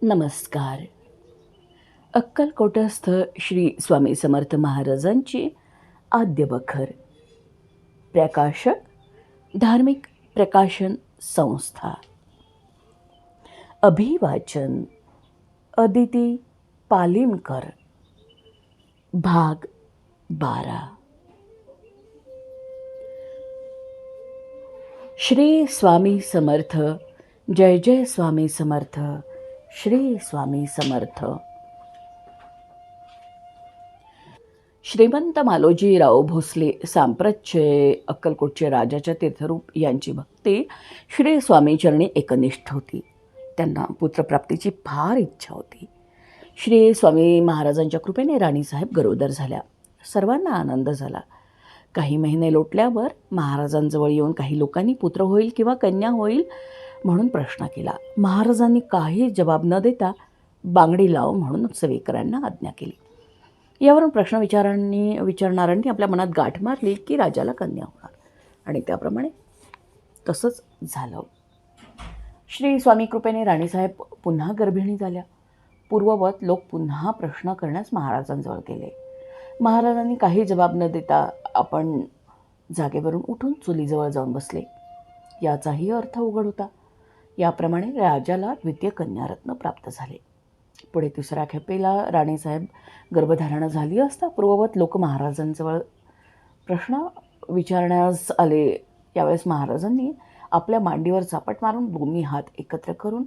नमस्कार. अक्कलकोटस्थ श्री स्वामी समर्थ महाराजांची आद्य बखर. प्रकाशक धार्मिक प्रकाशन संस्था. अभिवाचन अदिती पालिमकर. भाग 12. श्री स्वामी समर्थ. जय जय स्वामी समर्थ. श्री स्वामी समर्थ. श्रीमंत मालोजीराव भोसले सांप्रतचे अक्कलकोटचे राजाच्या तीर्थरूप यांची भक्ती श्री स्वामीचरणी एकनिष्ठ होती. त्यांना पुत्रप्राप्तीची फार इच्छा होती. श्री स्वामी महाराजांच्या कृपेने राणीसाहेब गरोदर झाल्या. सर्वांना आनंद झाला. काही महिने लोटल्यावर महाराजांजवळ येऊन काही लोकांनी पुत्र होईल किंवा कन्या होईल म्हणून प्रश्न केला. महाराजांनी काही जबाब न देता बांगडी लाव म्हणून सेवेकरांना आज्ञा केली. यावरून प्रश्न विचारणाऱ्यांनी आपल्या मनात गाठ मारली की राजाला कन्या होणार, आणि त्याप्रमाणे तसंच झालं. श्री स्वामी कृपेने राणीसाहेब पुन्हा गर्भिणी झाल्या. पूर्ववत लोक पुन्हा प्रश्न करण्यास महाराजांजवळ गेले. महाराजांनी काही जबाब न देता आपण जागेवरून उठून चुलीजवळ जाऊन बसले. याचाही अर्थ उघड होता. याप्रमाणे राजाला द्वितीय कन्यारत्न प्राप्त झाले. पुढे तिसऱ्या खेपेला राणीसाहेब गर्भधारणा झाली असता पूर्ववत लोक महाराजांजवळ प्रश्न विचारण्यास आले. यावेळेस महाराजांनी आपल्या मांडीवर चापट मारून दोन्ही हात एकत्र करून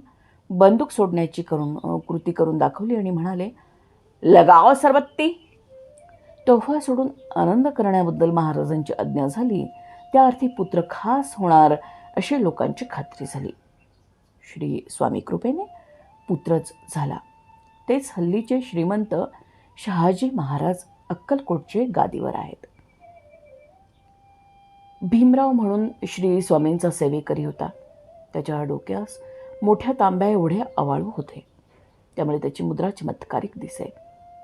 बंदूक सोडण्याची कृती करून दाखवली आणि म्हणाले, लगाव सरबत्ती. तोफा सोडून आनंद करण्याबद्दल महाराजांची आज्ञा झाली. त्या अर्थी पुत्र खास होणार अशी लोकांची खात्री झाली. श्री स्वामी कृपेने पुत्रच झाला. तेच हल्लीचे श्रीमंत शहाजी महाराज अक्कलकोटचे गादीवर आहेत. भीमराव म्हणून श्री स्वामींचा सेवेकरी होता. त्याच्या डोक्यास मोठ्या तांब्या एवढे आवाळू होते, त्यामुळे त्याची मुद्रा चमत्कारिक दिसे.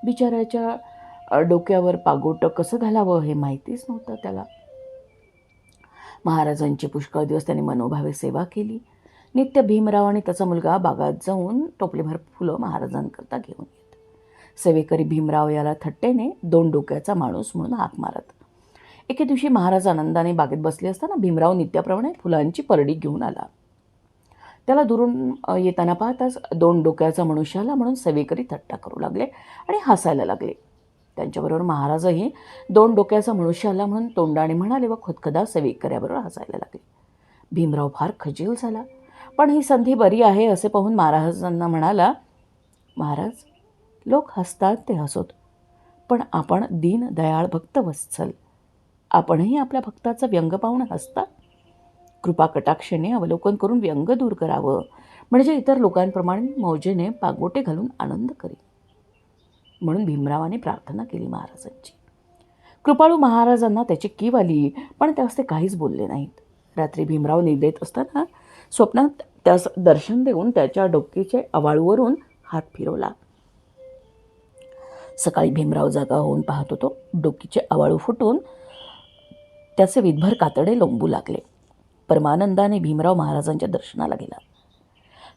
बिचाऱ्याच्या डोक्यावर पागोटं कसं घालावं हे माहितीच नव्हतं त्याला. महाराजांची पुष्कळ दिवस त्यांनी मनोभावे सेवा केली. नित्य भीमराव आणि त्याचा मुलगा बागात जाऊन टोपलीभर फुलं महाराजांकरता घेऊन येत. सेवेकरी भीमराव याला थट्टेने 2 डोक्याचा माणूस म्हणून हाक मारत. एके दिवशी महाराज आनंदाने बागेत बसले असताना भीमराव नित्याप्रमाणे फुलांची परडी घेऊन आला. त्याला दुरून येताना पाहताच 2 डोक्याचा मनुष्य आला म्हणून सेवेकरी थट्टा करू लागले आणि हसायला लागले. त्यांच्याबरोबर महाराजही 2 डोक्याचा मनुष्य आला म्हणून तोंडाने म्हणाले व खुदखदा सेवेकऱ्याबरोबर हसायला लागले. भीमराव फार खजील झाला, पण ही संधी बरी आहे असे पाहून महाराजांना म्हणाला, महाराज, लोक हसतात ते हसोत, पण आपण दीन दयाळ भक्तवत्सल. आपणही आपल्या भक्ताचा व्यंग पाहून हसता. कृपा कटाक्षेने अवलोकन करून व्यंग दूर करावं, म्हणजे इतर लोकांप्रमाणे मौजेने पागोटे घालून आनंद करी. म्हणून भीमरावाने प्रार्थना केली महाराजांची. कृपाळू महाराजांना त्याची कीव आली, पण त्यास ते काहीच बोलले नाहीत. रात्री भीमराव निद्रेत असताना स्वप्नात त्यास दर्शन देऊन त्याच्या डोक्याच्या आवाळूवरून हात फिरवला. सकाळी भीमराव जागा होऊन पाहत होतो. डोकीचे आवाळू फुटून त्याचे विधभर कातडे लोंबू लागले. परमानंदाने भीमराव महाराजांच्या दर्शनाला गेला.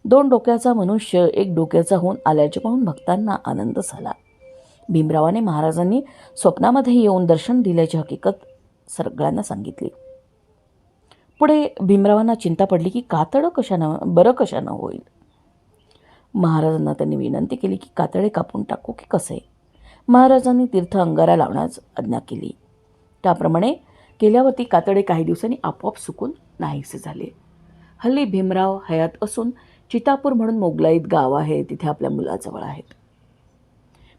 2 डोक्याचा मनुष्य 1 डोक्याचा होऊन आल्याचे पाहून भक्तांना आनंद झाला. भीमरावाने महाराजांनी स्वप्नामध्ये येऊन दर्शन दिल्याची हकीकत सगळ्यांना सांगितली. पुढे भीमरावांना चिंता पडली की कातडं कशानं होईल. महाराजांना त्यांनी विनंती केली की कातडे कापून टाकू की कसे. महाराजांनी तीर्थ अंगारा लावण्यास आज्ञा केली. त्याप्रमाणे केल्यावरती कातडे काही दिवसांनी आपोआप सुकून नाहीसे झाले. हल्ली भीमराव हयात असून चितापूर म्हणून मोगलाईत गाव आहे, तिथे आपल्या मुलाजवळ आहेत.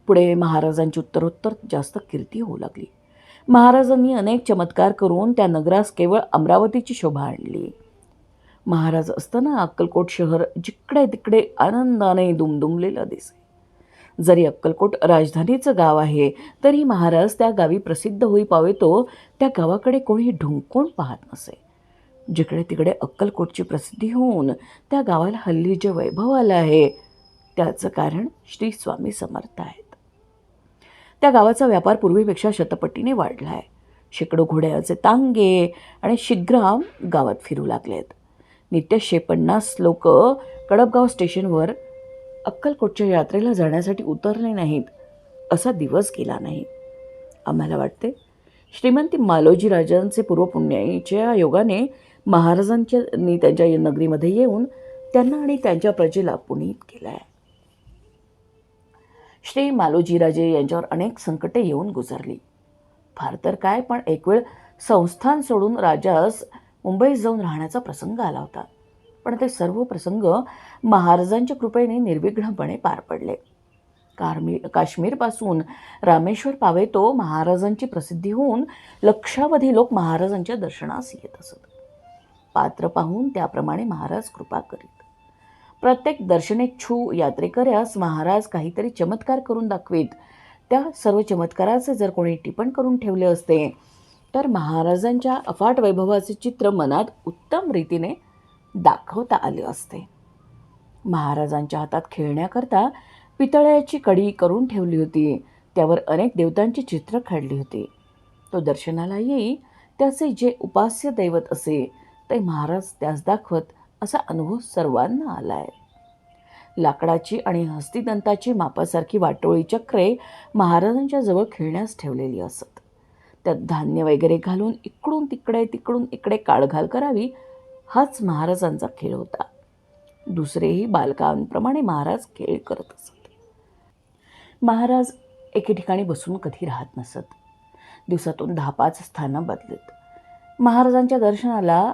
पुढे महाराजांची उत्तरोत्तर जास्त कीर्ती होऊ लागली. महाराजांनी अनेक चमत्कार करून त्या नगरास केवळ अमरावतीची शोभा आणली. महाराज असताना अक्कलकोट शहर जिकडे तिकडे आनंदाने दुमदुमलेलं दिसे. जरी अक्कलकोट राजधानीचं गाव आहे तरी महाराज त्या गावी प्रसिद्ध होई पावेतो त्या गावाकडे कोणी ढुंकून पाहत नसे. जिकडे तिकडे अक्कलकोटची प्रसिद्धी होऊन त्या गावाला हल्ली जे वैभव आलं आहे त्याचं कारण श्री स्वामी समर्थ आहेत. त्या गावाचा व्यापार पूर्वीपेक्षा शतपटीने वाढला आहे. शेकडो घोड्याचे तांगे आणि शीघ्र गावात फिरू लागलेत. नित्य 150 लोक कडपगाव स्टेशनवर अक्कलकोटच्या यात्रेला जाण्यासाठी उतरले नाहीत असा दिवस गेला नाही. आम्हाला वाटते श्रीमंती मालोजी राजांचे पूर्वपुण्याईच्या योगाने महाराजांनी त्यांच्या नगरीमध्ये येऊन त्यांना आणि त्यांच्या प्रजेला पुनीत केलं आहे. श्री मालोजीराजे यांच्यावर अनेक संकटे येऊन गुजरली. फार तर काय, पण एक वेळ संस्थान सोडून राजास मुंबईत जाऊन राहण्याचा प्रसंग आला होता. पण ते सर्व प्रसंग महाराजांच्या कृपेने निर्विघ्नपणे पार पडले. काश्मीरपासून रामेश्वर पावेतो महाराजांची प्रसिद्धी होऊन लक्षावधी लोक महाराजांच्या दर्शनास येत असत. पात्र पाहून त्याप्रमाणे महाराज कृपा करीत. प्रत्येक दर्शनेच्छू यात्रेकऱ्यास महाराज काहीतरी चमत्कार करून दाखवीत. त्या सर्व चमत्काराचे जर कोणी टिपण करून ठेवले असते तर महाराजांच्या अफाट वैभवाचे चित्र मनात उत्तम रीतीने दाखवता आले असते. महाराजांच्या हातात खेळण्याकरता पितळ्याची कडी करून ठेवली होती. त्यावर अनेक देवतांची चित्र काढली होती. तो दर्शनाला येई त्याचे जे उपास्य दैवत असे ते महाराज त्यास दाखवत असा अनुभव सर्वांना आला आहे. लाकडाची आणि हस्तिदंताची मापासारखी वाटोळी चक्रे महाराजांच्या जवळ खेळण्यास ठेवलेली असत. त्यात धान्य वगैरे घालून इकडून तिकडे तिकडून इकडे काळघाल करावी हाच महाराजांचा खेळ होता. दुसरेही बालकांप्रमाणे महाराज खेळ करत असत. महाराज एके ठिकाणी बसून कधी राहत नसत. दिवसातून 10-5 स्थानं बदलत. महाराजांच्या दर्शनाला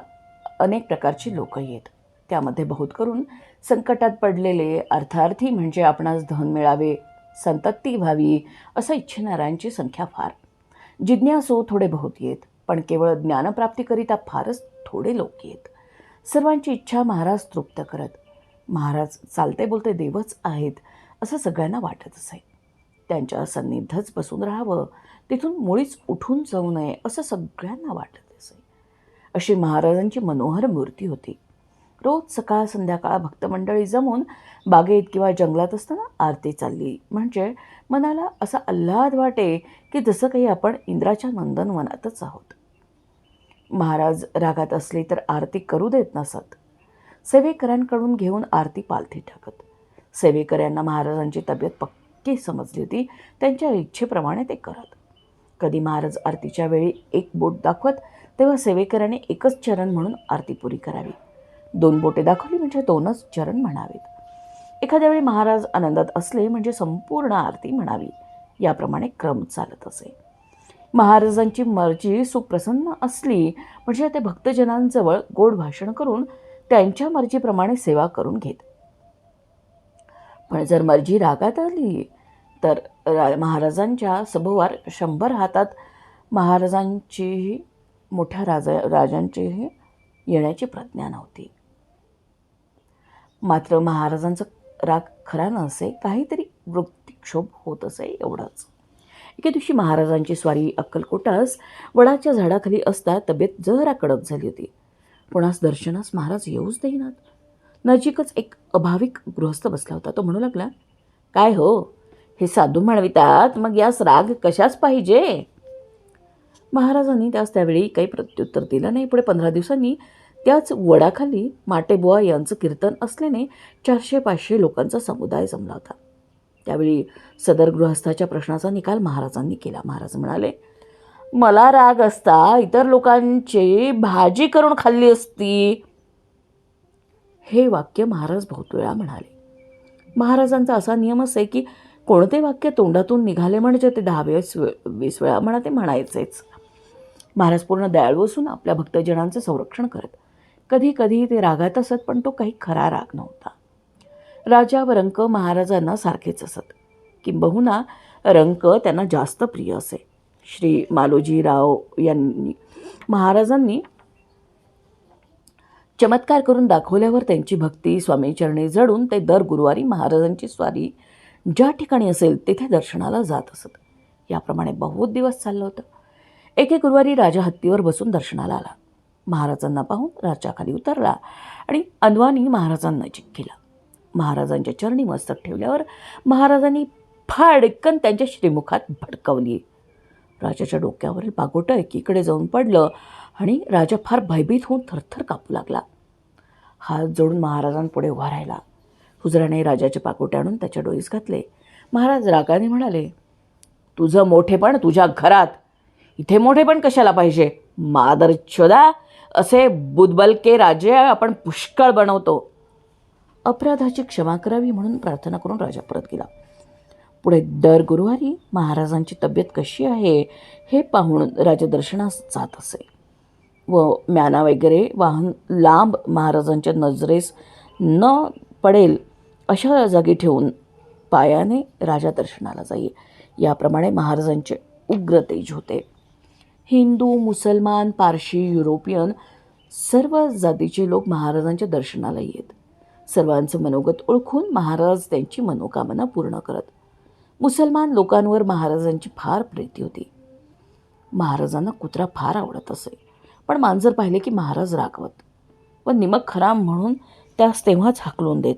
अनेक प्रकारची लोक येत. त्यामध्ये बहुत करून संकटात पडलेले, अर्थार्थी म्हणजे आपणास धन मिळावे, संतती व्हावी असं इच्छिणाऱ्यांची संख्या फार. जिज्ञासू थोडे बहुत येत, पण केवळ ज्ञानप्राप्तीकरिता फारच थोडे लोक येत. सर्वांची इच्छा महाराज तृप्त करत. महाराज चालते बोलते देवच आहेत असं सगळ्यांना वाटत असे. त्यांच्या सन्निधच बसून राहावं, तिथून मुळीच उठून जाऊ नये असं सगळ्यांना वाटत असे. अशी महाराजांची मनोहर मूर्ती होती. रोज सकाळ संध्याकाळ भक्तमंडळी जमून बागेत किंवा जंगलात असताना आरती चालली म्हणजे मनाला असा आल्हाद वाटे की जसं काही आपण इंद्राच्या नंदनवनातच आहोत. महाराज रागात असले तर आरती करू देत नसत. सेवेकऱ्यांकडून घेऊन आरती पालथी टाकत. सेवेकऱ्यांना महाराजांची तब्येत पक्की समजली होती. त्यांच्या इच्छेप्रमाणे ते करत. कधी महाराज आरतीच्या वेळी एक बोट दाखवत तेव्हा सेवेकऱ्याने एकच चरण म्हणून आरती पुरी करावी. 2 बोटे दाखवली म्हणजे 2च चरण म्हणावेत. एखाद्या वेळी महाराज आनंदात असले म्हणजे संपूर्ण आरती म्हणावी. याप्रमाणे क्रम चालत असे. महाराजांची मर्जी सुप्रसन्न असली म्हणजे ते भक्तजनांजवळ गोड भाषण करून त्यांच्या मर्जीप्रमाणे सेवा करून घेत. पण जर मर्जी रागात आली तर महाराजांच्या सभोवार 100 हातात महाराजांचीही मोठ्या राजांचीही येण्याची प्रज्ञा नव्हती. मात्र महाराजांचा राग खरा नसे, काहीतरी वृत्तिक्षोभ होत असे एवढंच. एके दिवशी महाराजांची स्वारी अक्कलकोटास वडाच्या झाडाखाली असता तब्येत जरा कडक झाली होती. कोणास दर्शनास महाराज येऊच देईनात. नजीकच एक अभाविक गृहस्थ बसला होता. तो म्हणू लागला, काय हो, हे साधू म्हणवितात, मग यास राग कशाच पाहिजे? महाराजांनी त्यास त्यावेळी काही प्रत्युत्तर दिलं नाही. पुढे 15 दिवसांनी त्याच वडाखाली माटेबुवा यांचं कीर्तन असल्याने 400-500 लोकांचा समुदाय जमला होता. त्यावेळी सदर गृहस्थाच्या प्रश्नाचा निकाल महाराजांनी केला. महाराज म्हणाले, मला राग असता इतर लोकांची भाजी करून खाल्ली असती. हे वाक्य महाराज बहुत वेळा म्हणाले. महाराजांचा असा नियमच आहे की कोणते वाक्य तोंडातून निघाले म्हणजे ते 10-20 वेळा म्हणा ते म्हणायचेच. महाराज पूर्ण दयाळू असून आपल्या भक्तजनांचे संरक्षण करत. कधी कधी ते रागात असत, पण तो काही खरा राग नव्हता. राजा व रंक महाराजांना सारखेच असत. किंबहुना रंक त्यांना जास्त प्रिय असे. श्री मालोजीराव यांनी महाराजांनी चमत्कार करून दाखवल्यावर त्यांची भक्ती स्वामीचरणी जडून ते दर गुरुवारी महाराजांची स्वारी ज्या ठिकाणी असेल तेथे दर्शनाला जात असत. याप्रमाणे बहुत दिवस चाललं होतं. एके गुरुवारी राजा हत्तीवर बसून दर्शनाला आला. महाराजांना पाहून राजा खाली उतरला आणि अनवानी महाराजांना नजीक केला. महाराजांच्या चरणी मस्तक ठेवल्यावर महाराजांनी फाडकन त्यांच्या श्रीमुखात भडकवली. राजाच्या डोक्यावरील पागोटं एकीकडे जाऊन पडलं आणि राजा फार भयभीत होऊन थरथर कापू लागला. हात जोडून महाराजांपुढे उभा राहिला. हुजराने राजाचे पाकोटे आणून त्याच्या डोईस घातले. महाराज रागाने म्हणाले, तुझं मोठेपण तुझ्या घरात, इथे मोठेपण कशाला पाहिजे? मादरचोदा, असे बुदबलके राजे आपण पुष्कळ बनवतो. अपराधाची क्षमा करावी म्हणून प्रार्थना करून राजा परत गेला. पुढे दर गुरुवारी महाराजांची तब्येत कशी आहे हे पाहून राजा दर्शनास जात असे व म्याना वगैरे वाहन लांब महाराजांच्या नजरेस न पडेल अशा जागी ठेवून पायाने राजा दर्शनाला जाई. याप्रमाणे महाराजांचे उग्र तेज होते. हिंदू, मुसलमान, पारशी, युरोपियन सर्व जातीचे लोक महाराजांच्या दर्शनाला येत. सर्वांचं मनोगत ओळखून महाराज त्यांची मनोकामना पूर्ण करत. मुसलमान लोकांवर महाराजांची फार प्रीती होती. महाराजांना कुत्रा फार आवडत असे, पण मांजर पाहिले की महाराज रागवत व निमक हराम म्हणून त्यास तेव्हाच हाकलून देत.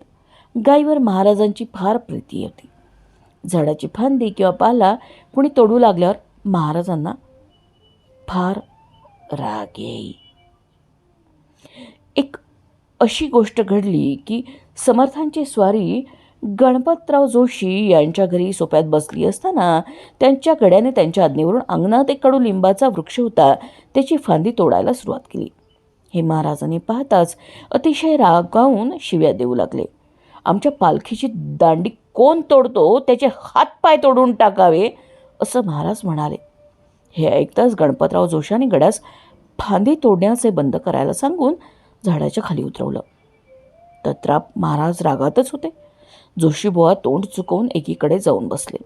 गायीवर महाराजांची फार प्रीती होती. झाडाची फांदी किंवा पाला कुणी तोडू लागल्यावर महाराजांना फार राग येई. एक अशी गोष्ट घडली की समर्थांची स्वारी गणपतराव जोशी यांच्या घरी सोप्यात बसली असताना त्यांच्या गड्याने त्यांच्या आज्ञेवरून अंगणात एक कडुलिंबाचा वृक्ष होता, त्याची फांदी तोडायला सुरुवात केली. हे महाराजांनी पाहताच अतिशय रागावून शिव्या देऊ लागले. आमच्या पालखीची दांडी कोण तोडतो त्याचे हातपाय तोडून टाकावे, असं महाराज म्हणाले. हे ऐकताच गणपतराव जोशाने गड्यास फांदी तोडण्याचे बंद करायला सांगून झाडाच्या खाली उतरवलं. तत्राप महाराज रागातच होते. जोशीबुवा तोंड चुकवून एकीकडे जाऊन बसले.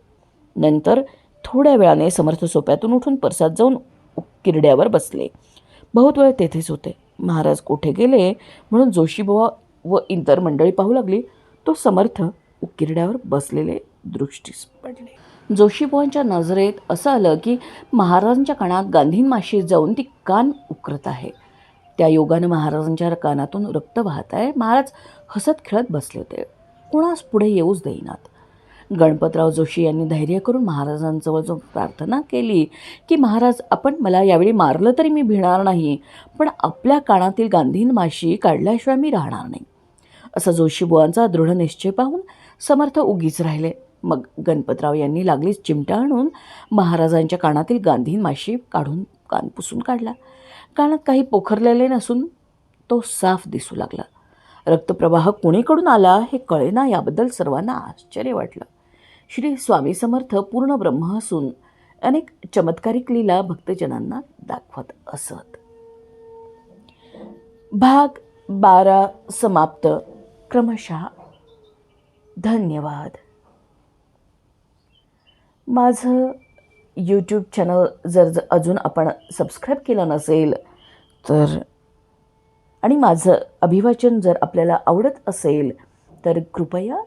नंतर थोड्या वेळाने समर्थ सोप्यातून उठून परसात जाऊन किरड्यावर बसले. बहुत वेळ तेथेच होते. महाराज कोठे गेले म्हणून जोशीबुवा व इतर मंडळी पाहू लागली. तो समर्थ उकिरड्यावर बसलेले दृष्टीस पडले. जोशीबुवांच्या नजरेत असं आलं की महाराजांच्या कानात गांधीन माशी जाऊन ती कान उकरत आहे. त्या योगानं महाराजांच्या कानातून रक्त वाहत आहे. महाराज हसत खेळत बसले होते. कोणास पुढे येऊच देईनात. गणपतराव जोशी यांनी धैर्य करून महाराजांजवळ जो प्रार्थना केली की महाराज, आपण मला यावेळी मारलं तरी मी भिणार नाही, पण आपल्या कानातील गांधीन माशी काढल्याशिवाय मी राहणार नाही, असा जोशीबुवांचा दृढ निश्चय पाहून समर्थ उगीच राहिले. मग गणपतराव यांनी लागलीच चिमटा आणून महाराजांच्या कानातील गांधीन माशी काढून कान पुसून काढला. कानात काही पोखरलेले नसून तो साफ दिसू लागला. रक्तप्रवाह कोणीकडून आला हे कळेना. याबद्दल सर्वांना आश्चर्य वाटलं. श्री स्वामी समर्थ पूर्ण ब्रह्म असून अनेक चमत्कारिक लीला भक्तजनांना दाखवत असत. भाग 12 समाप्त. क्रमशः. धन्यवाद. माझं यूट्यूब चॅनल जर अजून आपण सबस्क्राईब केलं नसेल तर, आणि माझं अभिवाचन जर आपल्याला आवडत असेल तर कृपया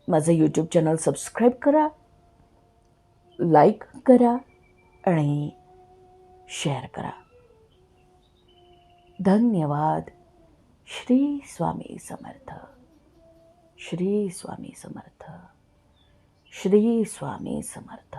माझं यूट्यूब चॅनल सबस्क्राईब करा, लाईक करा आणि शेअर करा. धन्यवाद. श्री स्वामी समर्थ. श्री स्वामी समर्थ. श्री स्वामी समर्थ.